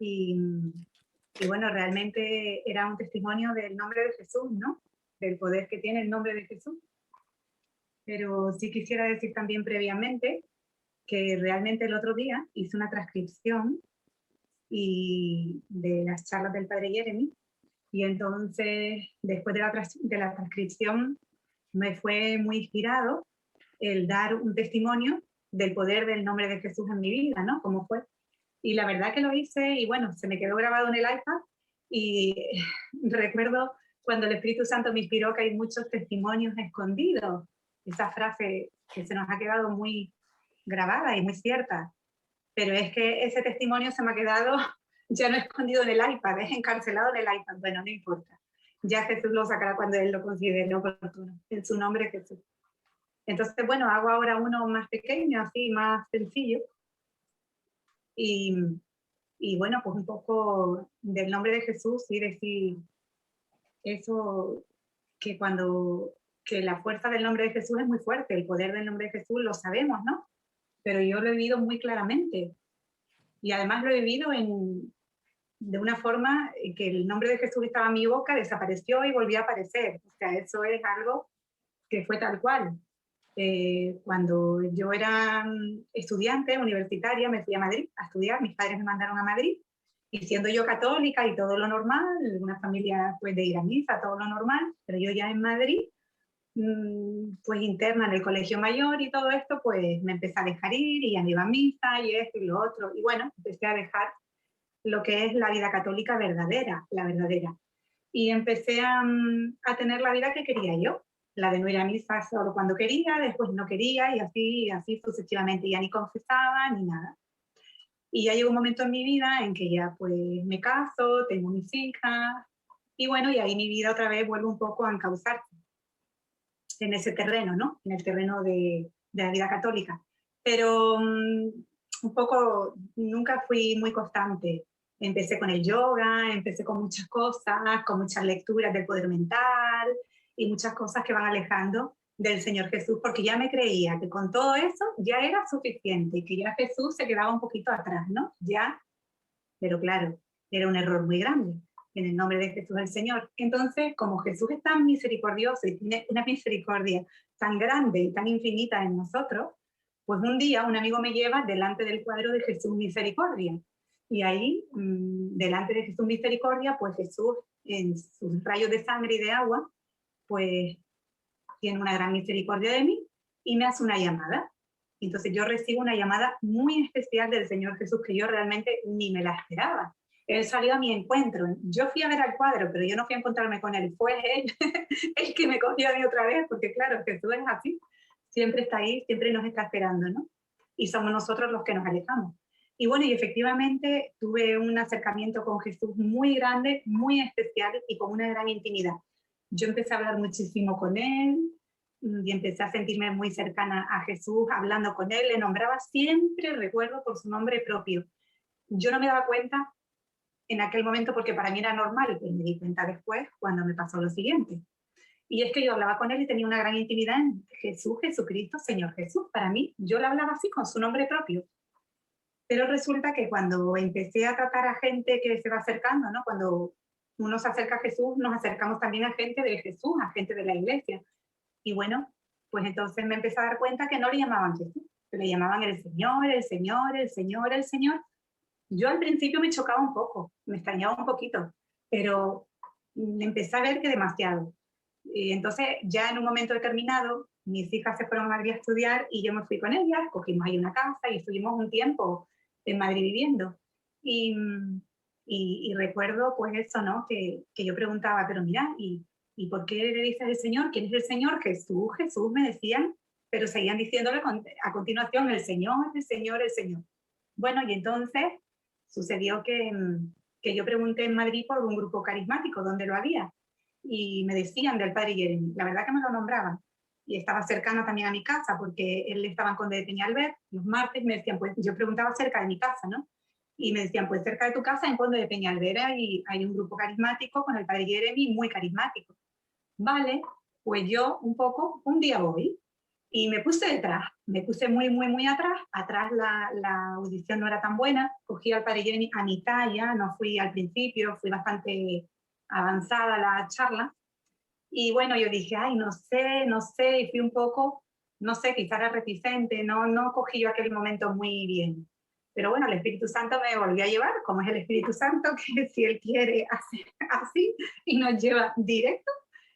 y, y bueno, realmente era un testimonio del nombre de Jesús, ¿no? Del poder que tiene el nombre de Jesús. Pero sí quisiera decir también previamente que realmente el otro día hice una transcripción de las charlas del padre Jeremy, y entonces después de la transcripción me fue muy inspirado el dar un testimonio del poder del nombre de Jesús en mi vida, ¿no? Cómo fue. Y la verdad que lo hice y bueno, se me quedó grabado en el iPad y recuerdo cuando el Espíritu Santo me inspiró que hay muchos testimonios escondidos. Esa frase que se nos ha quedado muy grabada y muy cierta. Pero es que ese testimonio se me ha quedado ya no escondido en el iPad, es encarcelado en el iPad. Bueno, no importa. Ya Jesús lo sacará cuando Él lo considere oportuno. En su nombre, Jesús. Entonces, bueno, hago ahora uno más pequeño, así, más sencillo. Y bueno, pues un poco del nombre de Jesús y decir eso, que la fuerza del nombre de Jesús es muy fuerte, el poder del nombre de Jesús lo sabemos, ¿no? Pero yo lo he vivido muy claramente. Y además lo he vivido de una forma que el nombre de Jesús estaba en mi boca, desapareció y volvió a aparecer. O sea, eso es algo que fue tal cual. Cuando yo era estudiante universitaria, me fui a Madrid a estudiar, mis padres me mandaron a Madrid, y siendo yo católica y todo lo normal, una familia pues de ir a misa, todo lo normal, pero yo ya en Madrid, pues interna en el colegio mayor y todo esto, pues me empecé a dejar ir y ya me iba a misa y esto y lo otro, y bueno, empecé a dejar lo que es la vida católica verdadera, la verdadera. Y empecé a tener la vida que quería yo, la de no ir a misa solo cuando quería, después no quería, y así sucesivamente, ya ni confesaba ni nada. Y ya llegó un momento en mi vida en que ya pues me caso, tengo mis hijas, y bueno, y ahí mi vida otra vez vuelve un poco a encauzarse en ese terreno, ¿no? En el terreno de la vida católica. Pero un poco, nunca fui muy constante. Empecé con el yoga, empecé con muchas cosas, con muchas lecturas del poder mental y muchas cosas que van alejando del Señor Jesús, porque ya me creía que con todo eso ya era suficiente y que ya Jesús se quedaba un poquito atrás, ¿no? Ya, pero claro, era un error muy grande en el nombre de Jesús el Señor. Entonces, como Jesús es tan misericordioso y tiene una misericordia tan grande y tan infinita en nosotros, pues un día un amigo me lleva delante del cuadro de Jesús Misericordia. Y ahí, delante de Jesús Misericordia, pues Jesús, en sus rayos de sangre y de agua, pues tiene una gran misericordia de mí y me hace una llamada. Entonces yo recibo una llamada muy especial del Señor Jesús que yo realmente ni me la esperaba. Él salió a mi encuentro. Yo fui a ver al cuadro, pero yo no fui a encontrarme con él. Fue él el que me cogió a mí otra vez, porque claro, Jesús es así. Siempre está ahí, siempre nos está esperando, ¿no? Y somos nosotros los que nos alejamos. Y bueno, y efectivamente tuve un acercamiento con Jesús muy grande, muy especial y con una gran intimidad. Yo empecé a hablar muchísimo con él y empecé a sentirme muy cercana a Jesús, hablando con él, le nombraba siempre, recuerdo, por su nombre propio. Yo no me daba cuenta en aquel momento porque para mí era normal, pero me di cuenta después cuando me pasó lo siguiente. Y es que yo hablaba con él y tenía una gran intimidad en Jesús, Jesucristo, Señor Jesús. Para mí, yo le hablaba así con su nombre propio. Pero resulta que cuando empecé a tratar a gente que se va acercando, ¿no? Cuando uno se acerca a Jesús, nos acercamos también a gente de Jesús, a gente de la iglesia. Y bueno, pues entonces me empecé a dar cuenta que no le llamaban Jesús, que le llamaban el Señor, el Señor, el Señor, el Señor. Yo al principio me chocaba un poco, me extrañaba un poquito, pero empecé a ver que demasiado. Y entonces ya en un momento determinado, mis hijas se fueron a Madrid a estudiar y yo me fui con ellas, cogimos ahí una casa y estuvimos un tiempo en Madrid viviendo. Y, y recuerdo pues eso, ¿no? Que yo preguntaba, pero mira, ¿y por qué le dices el Señor? ¿Quién es el Señor? Jesús, Jesús, me decían, pero seguían diciéndole a continuación, el Señor, el Señor, el Señor. Bueno, y entonces sucedió que yo pregunté en Madrid por un grupo carismático, donde lo había, y me decían del padre Jeremy, la verdad que me lo nombraban, y estaba cercano también a mi casa, porque él estaba en Conde de Peñalver, los martes me decían, pues yo preguntaba cerca de mi casa, ¿no? Y me decían, pues cerca de tu casa, en Conde de Peñalver, hay un grupo carismático con el padre Jeremy, muy carismático. Vale, pues yo un día voy, Y me puse detrás, me puse muy, muy, muy atrás. Atrás la audición no era tan buena. Cogí al padre Jeremy a mitad ya, no fui al principio, fui bastante avanzada la charla. Y bueno, yo dije, ay, no sé, y fui un poco, no sé, quizá era reticente, no cogí yo aquel momento muy bien. Pero bueno, el Espíritu Santo me volvió a llevar, como es el Espíritu Santo, que si Él quiere hacer así y nos lleva directo.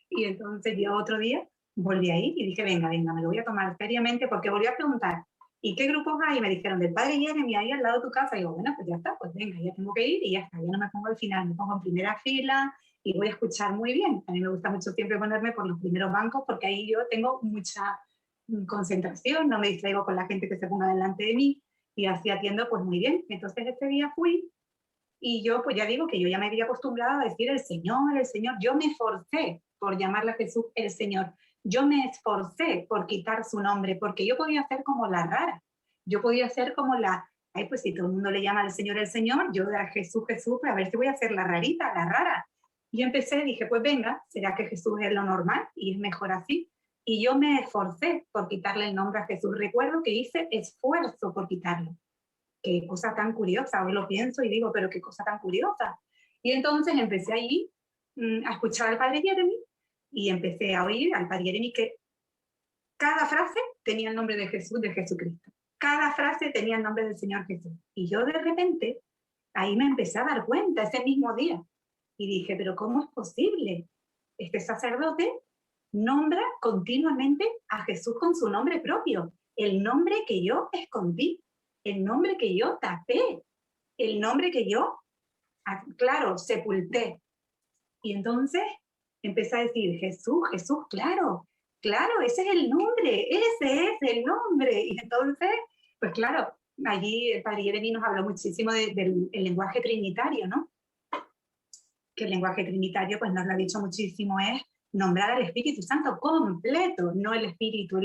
Y entonces yo otro día volví a ir y dije, venga, venga, me lo voy a tomar seriamente, porque volví a preguntar, ¿y qué grupos hay? Y me dijeron, del padre Jeremy, ahí al lado de tu casa. Y digo, bueno, pues ya está, pues venga, ya tengo que ir y ya está, ya no me pongo al final, me pongo en primera fila y voy a escuchar muy bien. A mí me gusta mucho siempre ponerme por los primeros bancos porque ahí yo tengo mucha concentración, no me distraigo con la gente que se ponga delante de mí y así atiendo pues muy bien. Entonces ese día fui y yo pues ya digo que yo ya me había acostumbrado a decir el Señor, yo me esforcé por llamarle a Jesús el Señor, yo me esforcé por quitar su nombre, porque yo podía ser como la rara, yo podía ser como la, ay pues si todo el mundo le llama al Señor el Señor, yo a Jesús, Jesús, pues a ver si voy a ser la rarita, la rara. Y empecé, dije, pues venga, ¿será que Jesús es lo normal y es mejor así? Y yo me esforcé por quitarle el nombre a Jesús. Recuerdo que hice esfuerzo por quitarlo. Qué cosa tan curiosa, hoy lo pienso y digo, pero qué cosa tan curiosa. Y entonces empecé allí a escuchar al padre Jeremy y empecé a oír al padre Jeremy que cada frase tenía el nombre de Jesús, de Jesucristo. Cada frase tenía el nombre del Señor Jesús. Y yo de repente, ahí me empecé a dar cuenta ese mismo día. Y dije, pero ¿cómo es posible? Este sacerdote nombra continuamente a Jesús con su nombre propio, el nombre que yo escondí, el nombre que yo tapé, el nombre que yo, claro, sepulté. Y entonces empecé a decir, Jesús, Jesús, claro, claro, ese es el nombre, ese es el nombre. Y entonces, pues claro, allí el padre Jeremy nos habló muchísimo del lenguaje trinitario, ¿no? Que el lenguaje trinitario, pues nos lo ha dicho muchísimo, es nombrar al Espíritu Santo completo, no el Espíritu,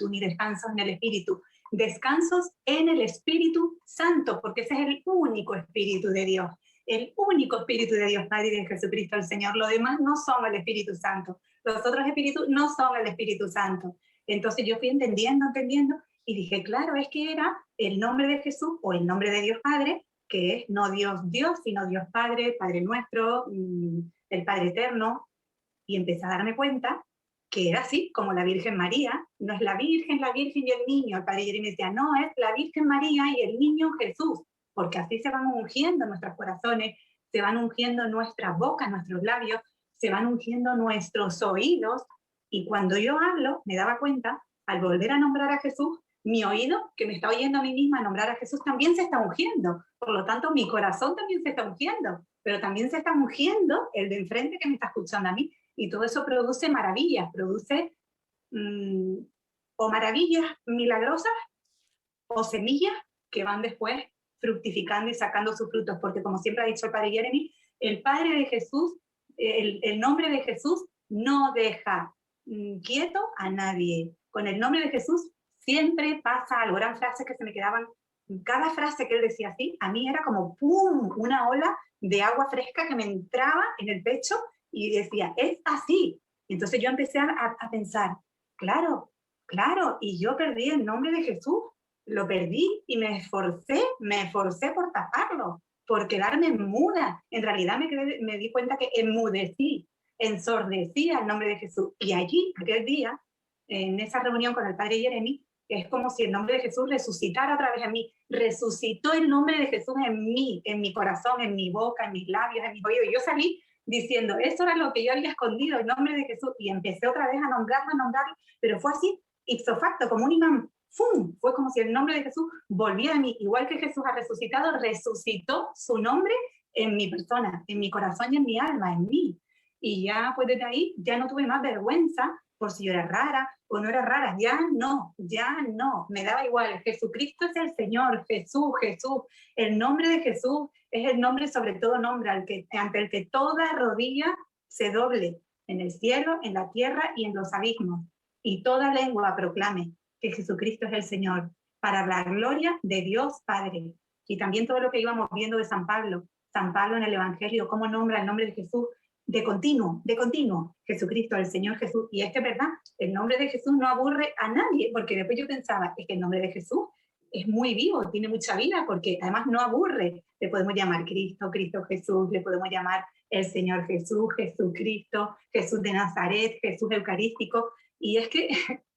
ni descansos en el Espíritu, descansos en el Espíritu Santo, porque ese es el único Espíritu de Dios, el único Espíritu de Dios Padre y de Jesucristo el Señor. Los demás no son el Espíritu Santo, los otros espíritus no son el Espíritu Santo. Entonces yo fui entendiendo, y dije, claro, es que era el nombre de Jesús o el nombre de Dios Padre, que es no Dios Dios, sino Dios Padre, Padre nuestro, el Padre eterno, y empecé a darme cuenta que era así, como la Virgen María, no es la Virgen y el niño. El padre Jeremy decía, no, es la Virgen María y el niño Jesús, porque así se van ungiendo nuestros corazones, se van ungiendo nuestras bocas, nuestros labios, se van ungiendo nuestros oídos, y cuando yo hablo, me daba cuenta, al volver a nombrar a Jesús, mi oído, que me está oyendo a mí misma nombrar a Jesús, también se está ungiendo. Por lo tanto, mi corazón también se está ungiendo, pero también se está ungiendo el de enfrente que me está escuchando a mí. Y todo eso produce maravillas, produce o maravillas milagrosas o semillas que van después fructificando y sacando sus frutos, porque como siempre ha dicho el padre Jeremy, el Padre de Jesús, el nombre de Jesús no deja quieto a nadie. Con el nombre de Jesús siempre pasa algo. Eran frases que se me quedaban, cada frase que él decía así, a mí era como ¡pum!, una ola de agua fresca que me entraba en el pecho y decía, es así. Y entonces yo empecé a pensar, claro, claro, y yo perdí el nombre de Jesús, lo perdí y me esforcé por taparlo, por quedarme muda. En realidad me di cuenta que enmudecí, ensordecí al nombre de Jesús. Y allí, aquel día, en esa reunión con el padre Jeremy, es como si el nombre de Jesús resucitara otra vez en mí. Resucitó el nombre de Jesús en mí, en mi corazón, en mi boca, en mis labios, en mis oídos. Y yo salí diciendo, eso era lo que yo había escondido, el nombre de Jesús. Y empecé otra vez a nombrarlo, pero fue así, ipso facto, como un imán. ¡Fum! Fue como si el nombre de Jesús volviera a mí. Igual que Jesús ha resucitado, resucitó su nombre en mi persona, en mi corazón y en mi alma, en mí. Y ya pues desde ahí ya no tuve más vergüenza por si yo era rara o no era rara. Ya no, me daba igual. Jesucristo es el Señor, Jesús. El nombre de Jesús es el nombre sobre todo nombre ante el que toda rodilla se doble, en el cielo, en la tierra y en los abismos. Y toda lengua proclame que Jesucristo es el Señor, para la gloria de Dios Padre. Y también todo lo que íbamos viendo de San Pablo en el Evangelio, cómo nombra el nombre de Jesús de continuo, Jesucristo, el Señor Jesús. Y es que, ¿verdad? El nombre de Jesús no aburre a nadie, porque después yo pensaba, es que el nombre de Jesús es muy vivo, tiene mucha vida, porque además no aburre. Le podemos llamar Cristo, Cristo Jesús, le podemos llamar el Señor Jesús, Jesucristo, Jesús de Nazaret, Jesús Eucarístico, y es que,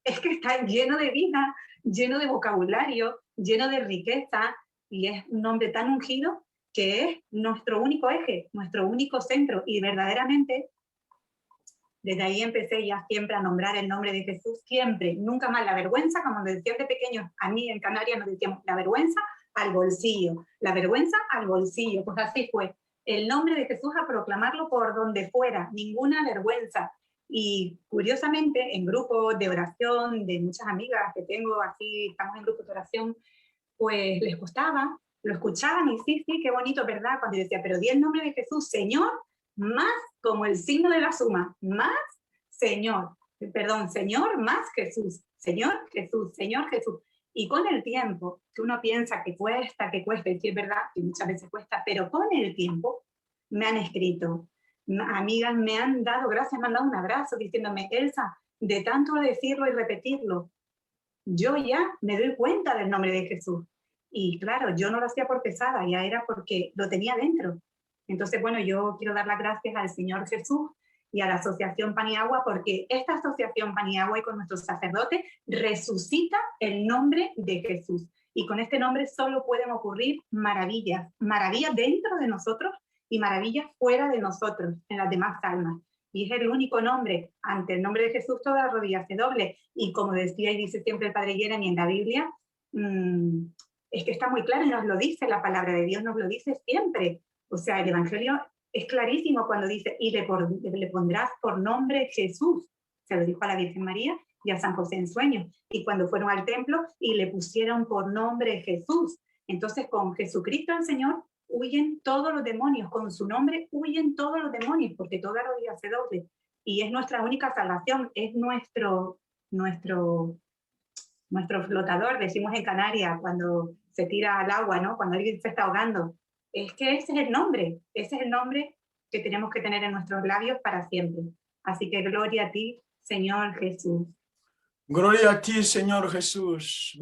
es que está lleno de vida, lleno de vocabulario, lleno de riqueza, y es un nombre tan ungido que es nuestro único eje, nuestro único centro, y verdaderamente desde ahí empecé ya siempre a nombrar el nombre de Jesús, siempre, nunca más la vergüenza, como me decían de pequeños, a mí en Canarias nos decíamos, la vergüenza al bolsillo, la vergüenza al bolsillo, pues así fue, el nombre de Jesús a proclamarlo por donde fuera, ninguna vergüenza. Y curiosamente, en grupos de oración, de muchas amigas que tengo, así estamos en grupos de oración, pues les gustaba, lo escuchaban y sí, sí, qué bonito, ¿verdad? Cuando yo decía, pero di el nombre de Jesús, Señor, más como el signo de la suma, más Señor, perdón, Señor más Jesús, Señor Jesús, Señor Jesús. Y con el tiempo, que uno piensa que cuesta, y sí es verdad que muchas veces cuesta, pero con el tiempo me han escrito, amigas me han dado gracias, me han dado un abrazo diciéndome, Elsa, de tanto decirlo y repetirlo, yo ya me doy cuenta del nombre de Jesús. Y claro, yo no lo hacía por pesada, ya era porque lo tenía dentro. Entonces, bueno, yo quiero dar las gracias al Señor Jesús y a la Asociación Pan y Agua, porque esta Asociación Pan y Agua y con nuestros sacerdotes resucita el nombre de Jesús. Y con este nombre solo pueden ocurrir maravillas, maravillas dentro de nosotros y maravillas fuera de nosotros, en las demás almas. Y es el único nombre, ante el nombre de Jesús toda rodilla se doble. Y como decía y dice siempre el Padre Jeremy en la Biblia, es que está muy claro y nos lo dice la palabra de Dios, nos lo dice siempre. O sea, el Evangelio es clarísimo cuando dice, y le pondrás por nombre Jesús. Se lo dijo a la Virgen María y a San José en sueños. Y cuando fueron al templo y le pusieron por nombre Jesús. Entonces con Jesucristo el Señor huyen todos los demonios, con su nombre huyen todos los demonios, porque toda rodilla se doble. Y es nuestra única salvación, es nuestro flotador, decimos en Canarias, cuando se tira al agua, ¿no? Cuando alguien se está ahogando. Es que ese es el nombre que tenemos que tener en nuestros labios para siempre. Así que gloria a ti, Señor Jesús. Gloria a ti, Señor Jesús.